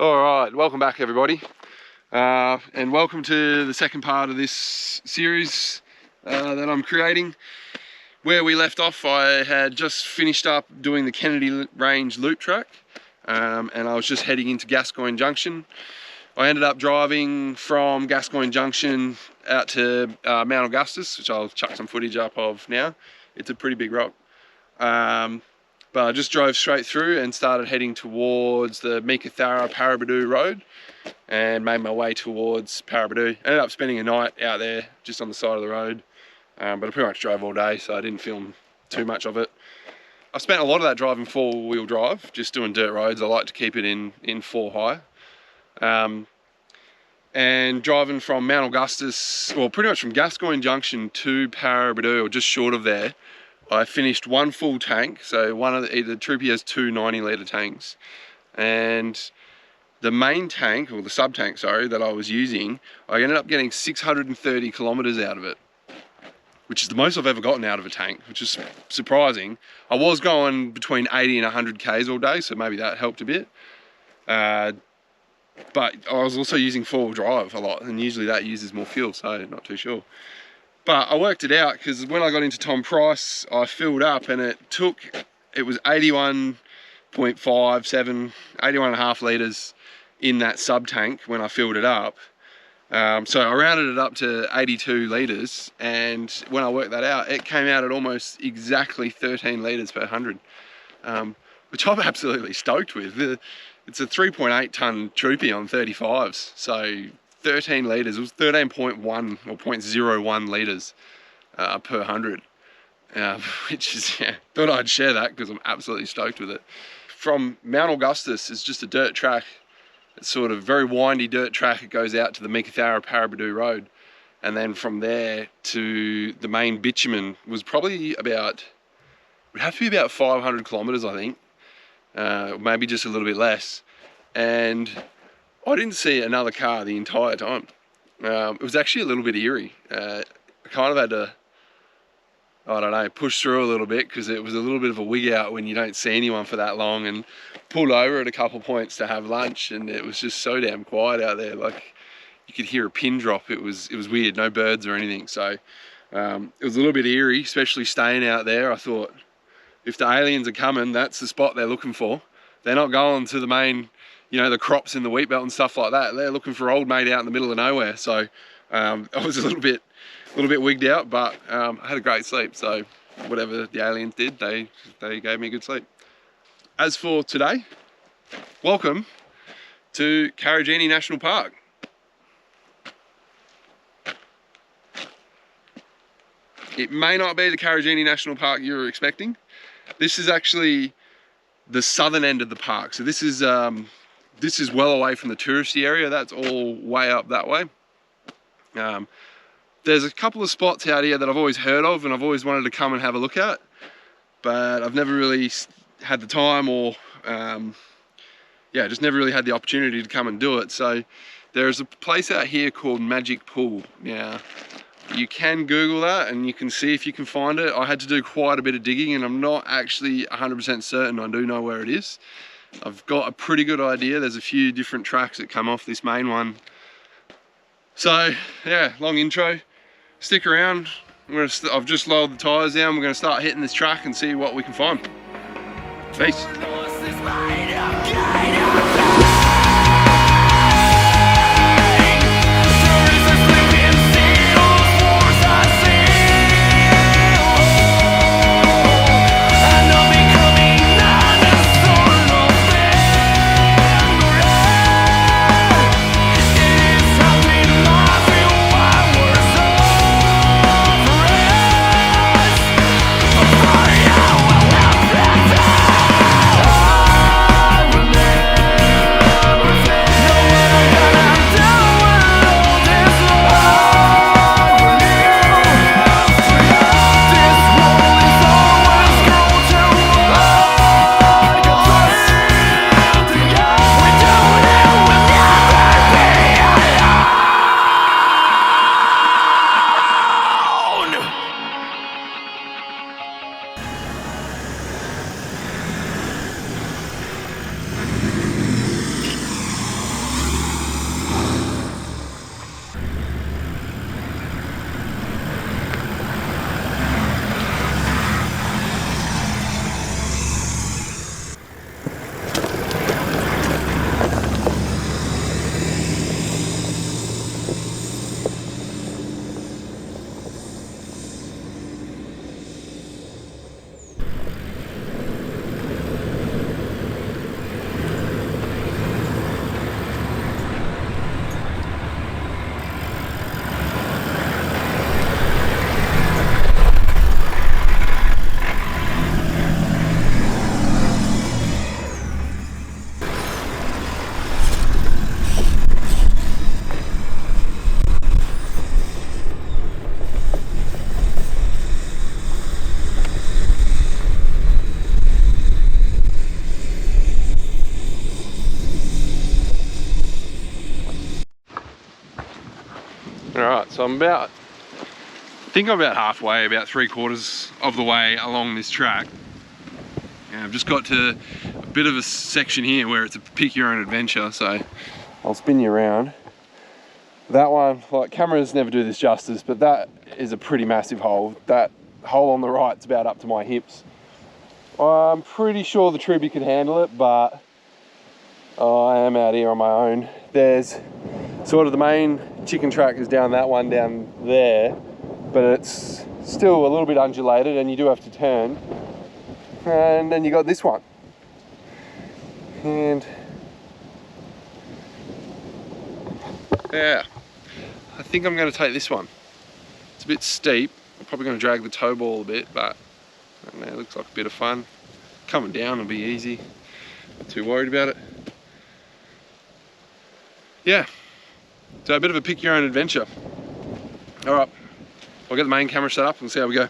Alright, welcome back everybody, and welcome to the second part of this series that I'm creating. Where we left off, I had just finished up doing the Kennedy Range loop track, and I was just heading into Gascoyne Junction. I ended up driving from Gascoyne Junction out to Mount Augustus, which I'll chuck some footage up of now. It's a pretty big rock. But I just drove straight through and started heading towards the Meekatharra Paraburdoo Road and made my way towards Paraburdoo. Ended up spending a night out there just on the side of the road, but I pretty much drove all day, so I didn't film too much of it. I spent a lot of that driving four-wheel drive, just doing dirt roads. I like to keep it in four high. And driving from Mount Augustus, well, pretty much from Gascoyne Junction to Paraburdoo, or just short of there, I finished one full tank. So the Troopy has two 90-litre tanks, and the main tank, or the sub tank, sorry, that I was using, I ended up getting 630 kilometres out of it, which is the most I've ever gotten out of a tank, which is surprising. I was going between 80 and 100 Ks all day, so maybe that helped a bit. But I was also using four-wheel drive a lot, and usually that uses more fuel, so not too sure. But I worked it out, because when I got into Tom Price, I filled up, and it was 81.57, 81.5 litres in that sub tank when I filled it up. So I rounded it up to 82 litres, and when I worked that out, it came out at almost exactly 13 litres per 100, which I'm absolutely stoked with. It's a 3.8 tonne Troopy on 35s, so 13 litres, it was 13.1 or 0.01 litres per 100, which is, yeah, thought I'd share that because I'm absolutely stoked with it. From Mount Augustus, it's just a dirt track. It's sort of very windy dirt track. It goes out to the Meekatharra Paraburdoo Road, and then from there to the main bitumen was probably about, would have to be about 500 kilometres, I think, maybe just a little bit less. And I didn't see another car the entire time. It was actually a little bit eerie. I kind of had to, I don't know, push through a little bit, because it was a little bit of a wig out when you don't see anyone for that long, and pulled over at a couple points to have lunch, and it was just so damn quiet out there. Like, you could hear a pin drop. It was weird, no birds or anything. So it was a little bit eerie, especially staying out there. I thought, if the aliens are coming, that's the spot they're looking for. They're not going to the main, you know, the crops in the wheat belt and stuff like that. They're looking for old mate out in the middle of nowhere. So I was a little bit wigged out, but I had a great sleep. So whatever the aliens did, they gave me a good sleep. As for today, welcome to Karijini National Park. It may not be the Karijini National Park you were expecting. This is actually the southern end of the park. So this is well away from the touristy area. That's all way up that way. There's a couple of spots out here that I've always heard of and I've always wanted to come and have a look at, but I've never really had the time, or just never really had the opportunity to come and do it. So there's a place out here called Magic Pool. Now, you can Google that and you can see if you can find it. I had to do quite a bit of digging, and I'm not actually 100% certain I do know where it is. I've got a pretty good idea. There's a few different tracks that come off this main one. So yeah, long intro. Stick around. I've just lowered the tyres down. We're going to start hitting this track and see what we can find. Peace. Alright, so I think I'm about halfway, about 3/4 of the way along this track. And I've just got to a bit of a section here where it's a pick your own adventure, so I'll spin you around. That one, like, cameras never do this justice, but that is a pretty massive hole. That hole on the right's about up to my hips. I'm pretty sure the Truby could handle it, but I am out here on my own. There's sort of the main chicken track is down that one down there, but it's still a little bit undulated and you do have to turn. And then you got this one. And yeah, I think I'm going to take this one. It's a bit steep. I'm probably going to drag the tow ball a bit, but I don't know, it looks like a bit of fun. Coming down will be easy. Not too worried about it. Yeah, so a bit of a pick your own adventure. All right, I'll get the main camera set up and see how we go.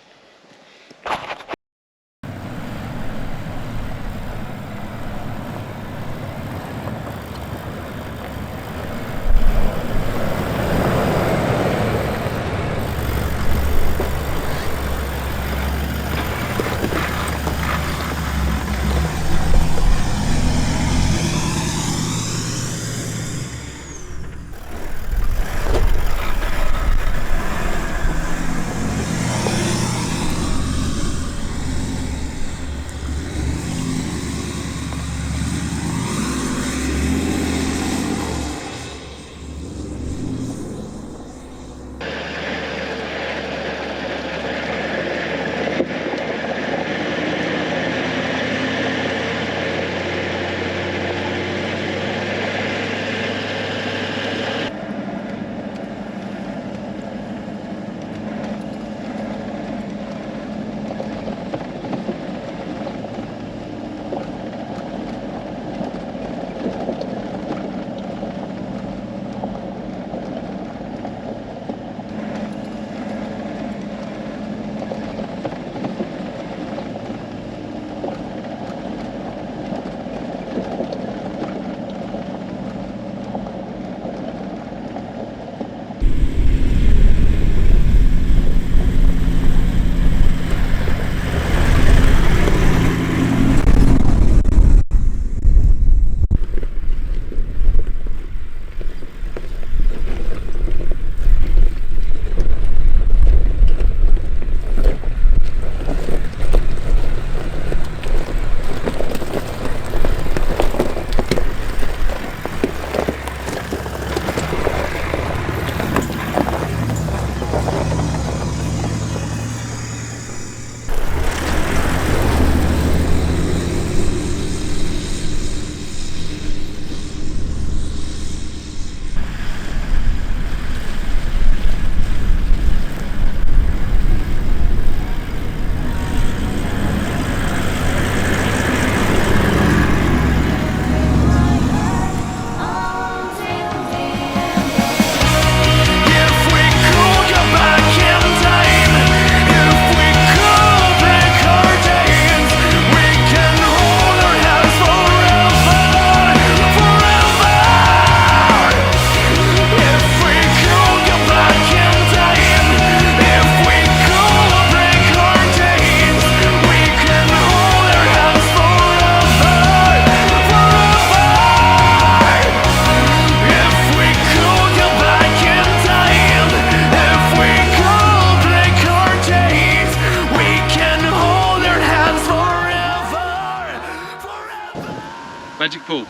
Magic pool.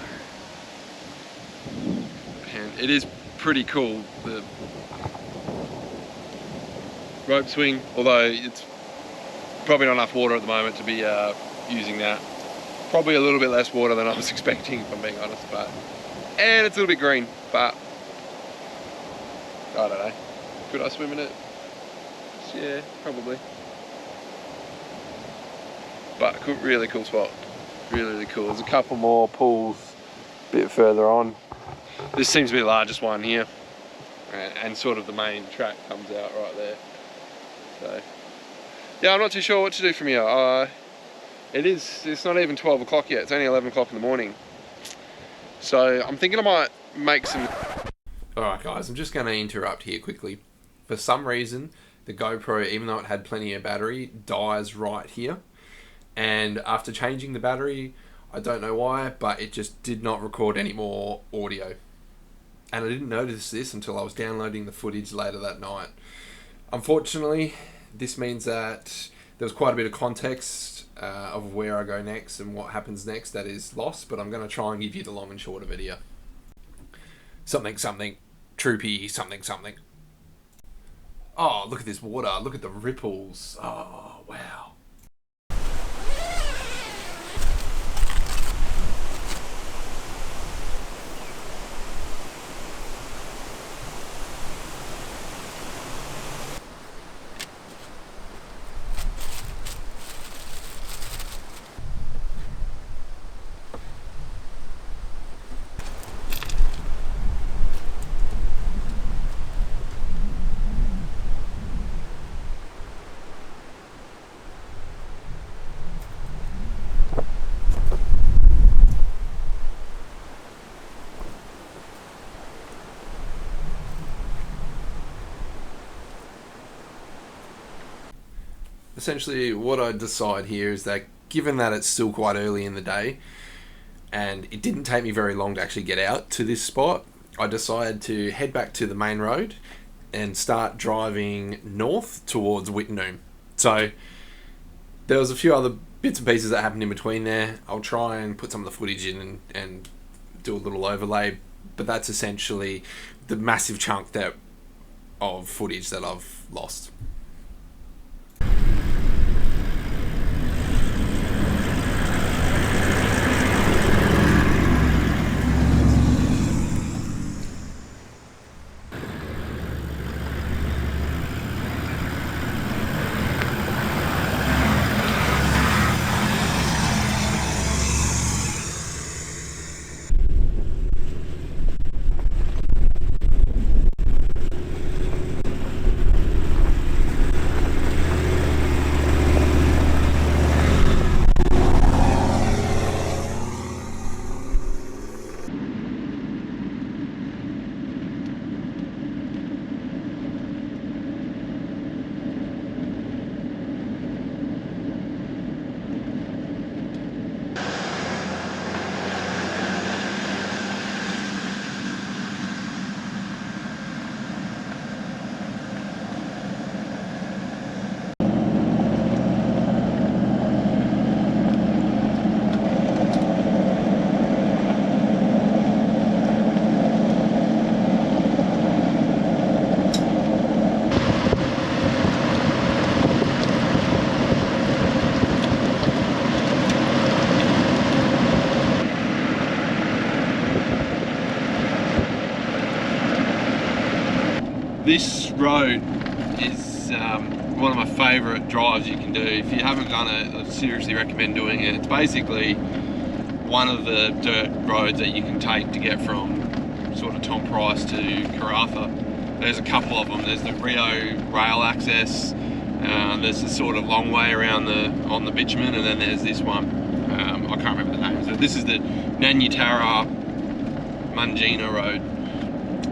And it is pretty cool. The rope swing, although it's probably not enough water at the moment to be using that. Probably a little bit less water than I was expecting, if I'm being honest, and it's a little bit green, but I don't know. Could I swim in it? Yeah, probably. But really cool spot. Really cool. There's a couple more pools a bit further on. This seems to be the largest one here, and sort of the main track comes out right there. So yeah, I'm not too sure what to do from here. It's not even 12 o'clock yet, it's only 11 o'clock in the morning. So I'm thinking I might make some... Alright guys, I'm just going to interrupt here quickly. For some reason, the GoPro, even though it had plenty of battery, dies right here. And after changing the battery, I don't know why, but it just did not record any more audio. And I didn't notice this until I was downloading the footage later that night. Unfortunately, this means that there was quite a bit of context of where I go next and what happens next that is lost, but I'm going to try and give you the long and short of it here. Something, troopy, something. Oh, look at this water. Look at the ripples. Oh, wow. Essentially, what I decide here is that given that it's still quite early in the day and it didn't take me very long to actually get out to this spot, I decided to head back to the main road and start driving north towards Wittenoom. So there was a few other bits and pieces that happened in between there. I'll try and put some of the footage in and do a little overlay, but that's essentially the massive chunk of footage that I've lost. This road is one of my favourite drives you can do. If you haven't done it, I seriously recommend doing it. It's basically one of the dirt roads that you can take to get from sort of Tom Price to Karratha. There's a couple of them. There's the Rio rail access, there's a sort of long way around on the bitumen, and then there's this one. I can't remember the name. So this is the Nanyatara Mangina road.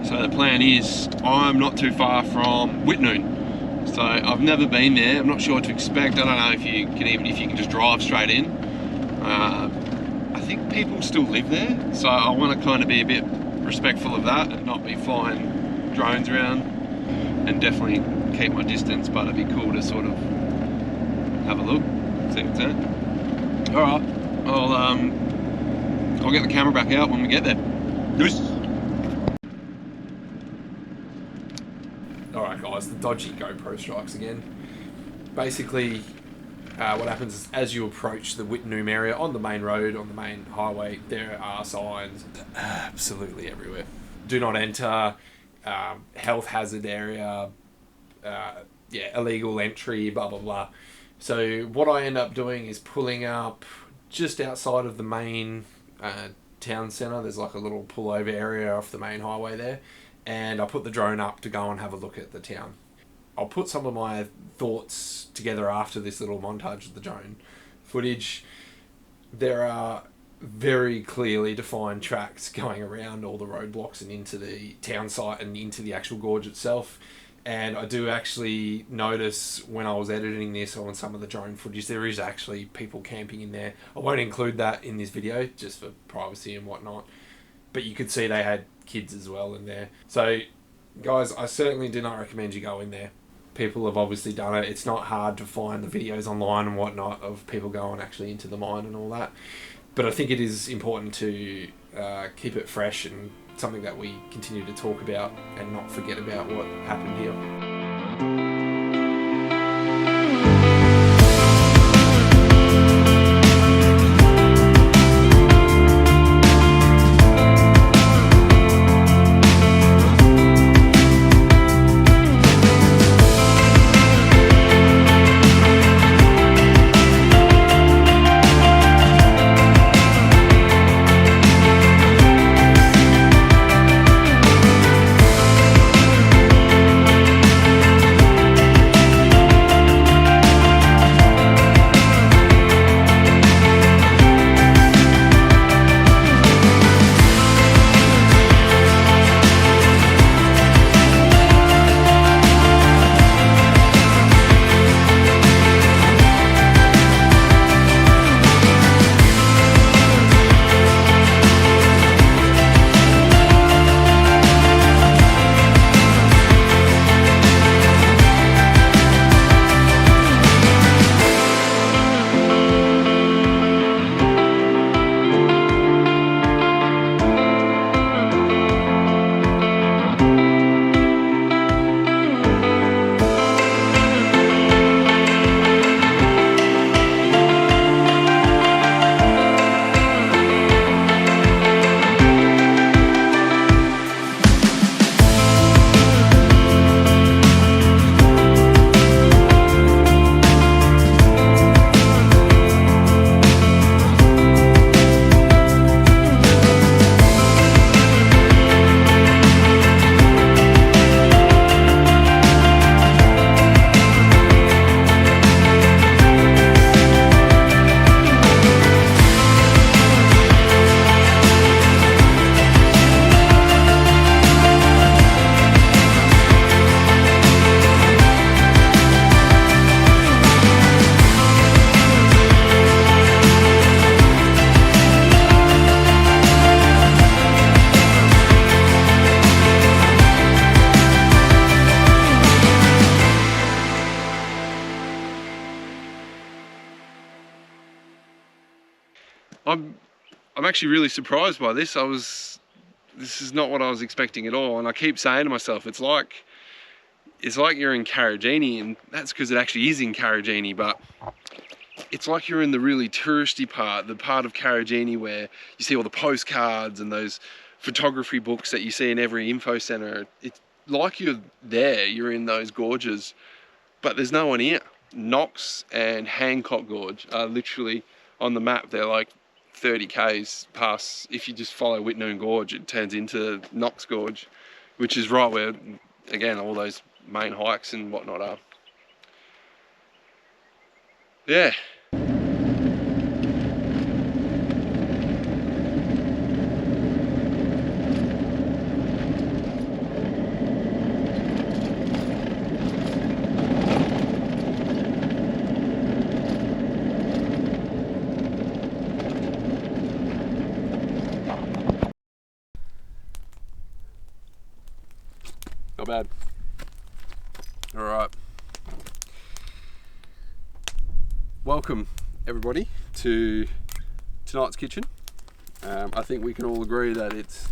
So the plan is, I'm not too far from Wittenoom. So I've never been there. I'm not sure what to expect. I don't know if you can just drive straight in. I think people still live there, so I want to kind of be a bit respectful of that and not be flying drones around, and definitely keep my distance. But it'd be cool to sort of have a look, see what's there. All right, I'll get the camera back out when we get there. Yes. Alright guys, the dodgy GoPro strikes again. Basically, what happens is as you approach the Wittenoom area on the main road, on the main highway, there are signs absolutely everywhere. Do not enter, health hazard area, illegal entry, blah blah blah. So what I end up doing is pulling up just outside of the main town centre. There's like a little pullover area off the main highway there, and I put the drone up to go and have a look at the town. I'll put some of my thoughts together after this little montage of the drone footage. There are very clearly defined tracks going around all the roadblocks and into the town site and into the actual gorge itself. And I do actually notice when I was editing this on some of the drone footage, there is actually people camping in there. I won't include that in this video just for privacy and whatnot, but you could see they had kids as well in there. So guys, I certainly do not recommend you go in there. People have obviously done it. It's not hard to find the videos online and whatnot of people going actually into the mine and all that. But I think it is important to keep it fresh and something that we continue to talk about and not forget about what happened here. I'm actually really surprised by this. This is not what I was expecting at all, and I keep saying to myself, it's like you're in Karijini, and that's because it actually is in Karijini, but it's like you're in the really touristy part, the part of Karijini where you see all the postcards and those photography books that you see in every info center. It's like you're there, you're in those gorges, but there's no one here. Knox and Hancock Gorge are literally on the map. They're like 30 k's past. If you just follow Wittenoom Gorge, it turns into Knox Gorge, which is right where, again, all those main hikes and whatnot are. Yeah. Not bad. All right. Welcome everybody to tonight's kitchen. I think we can all agree that it's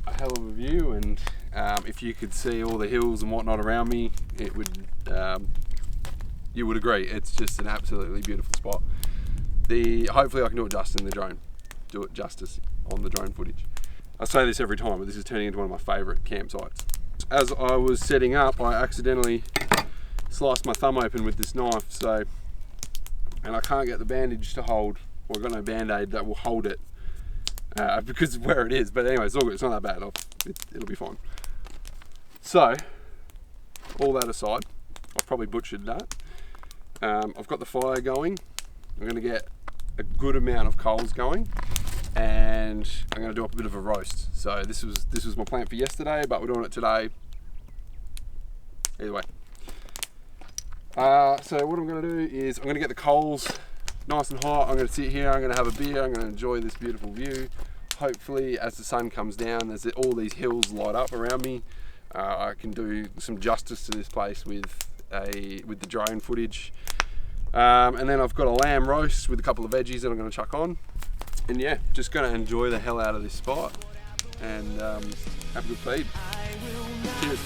a hell of a view, and if you could see all the hills and whatnot around me, it would you would agree it's just an absolutely beautiful spot. Hopefully I can do it justice on the drone footage. I say this every time, but this is turning into one of my favourite campsites. As I was setting up, I accidentally sliced my thumb open with this knife, and I can't get the bandage to hold, or I've got no band-aid that will hold it because of where it is. But anyway, it's all good, it's not that bad, it'll be fine. So, all that aside, I've probably butchered that. I've got the fire going. I'm going to get a good amount of coals going, and I'm going to do up a bit of a roast. So this was my plan for yesterday, but we're doing it today. Either way. So what I'm going to do is I'm going to get the coals nice and hot. I'm going to sit here, I'm going to have a beer, I'm going to enjoy this beautiful view. Hopefully as the sun comes down, as all these hills light up around me, I can do some justice to this place with the drone footage. And then I've got a lamb roast with a couple of veggies that I'm going to chuck on. And yeah, just going to enjoy the hell out of this spot and have a good feed. Cheers.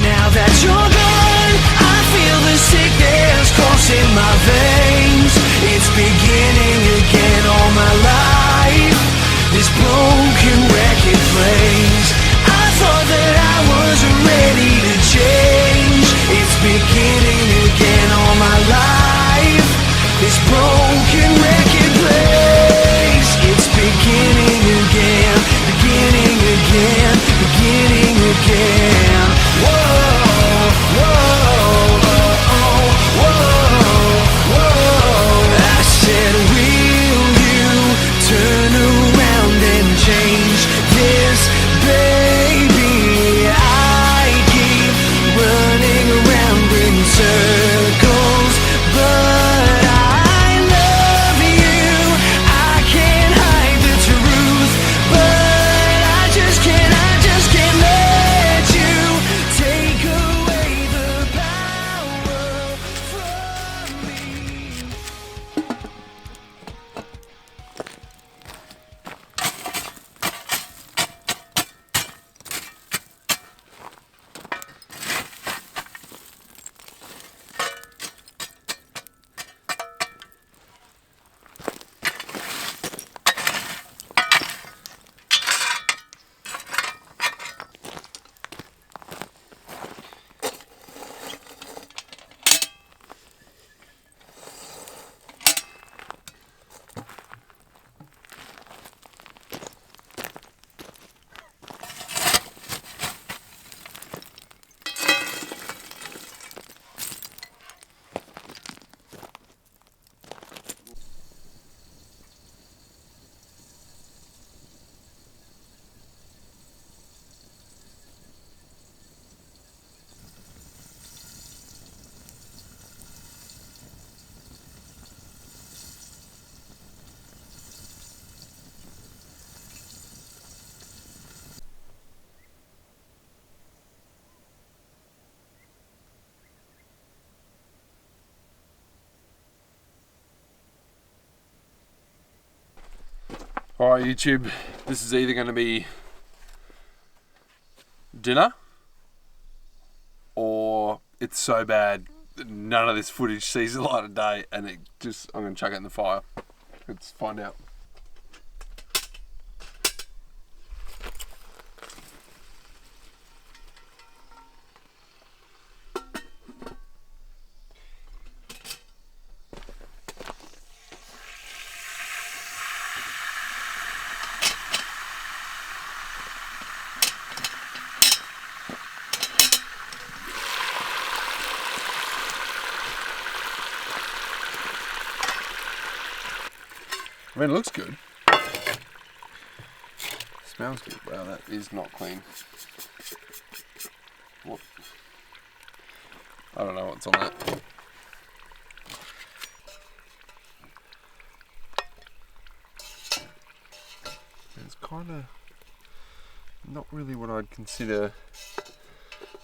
Now that you're gone, I feel the sickness coursing my veins. It's beginning again all my life. This broken record plays. I thought that I was ready to change. It's beginning again all my life. This broken record plays. It's beginning again, beginning again, beginning again. Whoa, whoa, whoa, whoa, whoa. I said, will you turn around and change this, baby? I keep running around in circles, but I love you. I can't hide the truth, but I just can't let you take away the power from me. Alright YouTube, this is either going to be dinner or it's so bad that none of this footage sees the light of day and I'm going to chuck it in the fire. Let's find out. I mean, it looks good. Smells good. Wow, that is not clean. What? I don't know what's on that. It's kind of not really what I'd consider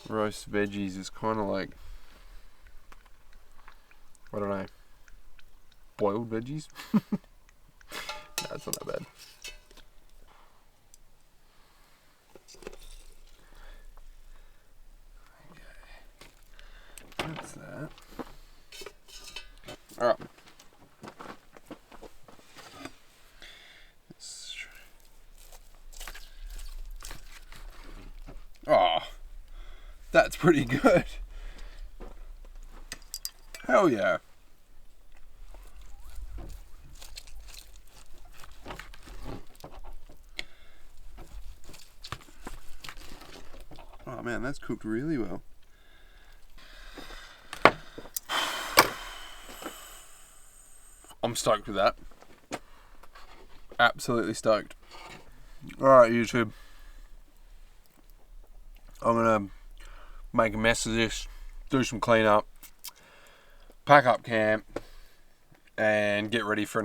roast veggies. It's kind of like, I don't know, boiled veggies. No, it's not that bad. Okay. That's that. Alright. Oh, that's pretty good. Hell yeah. Oh man, that's cooked really well. I'm stoked with that. Absolutely stoked. Alright YouTube. I'm gonna make a mess of this, do some cleanup, pack up camp, and get ready for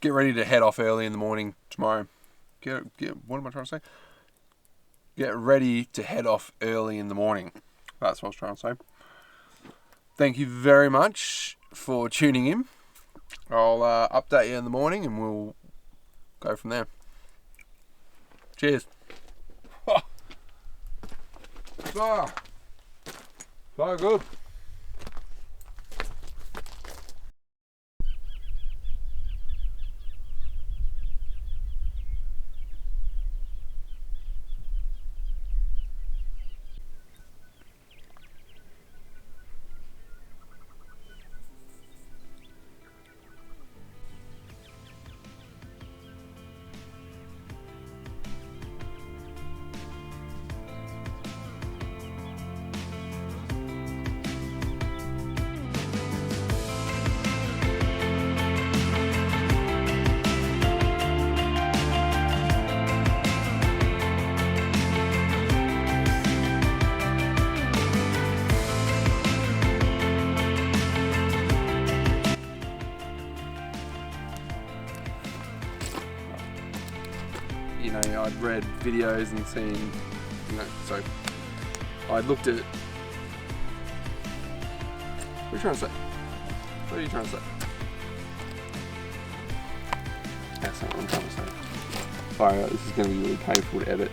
get ready to head off early in the morning tomorrow. What am I trying to say? Get ready to head off early in the morning. That's what I was trying to say. Thank you very much for tuning in. I'll update you in the morning and we'll go from there. Cheers. So good. You know, I'd read videos and seen, so I looked at. What are you trying to say? What are you trying to say? That's not what I'm trying to say. Sorry, this is going to be really painful to edit.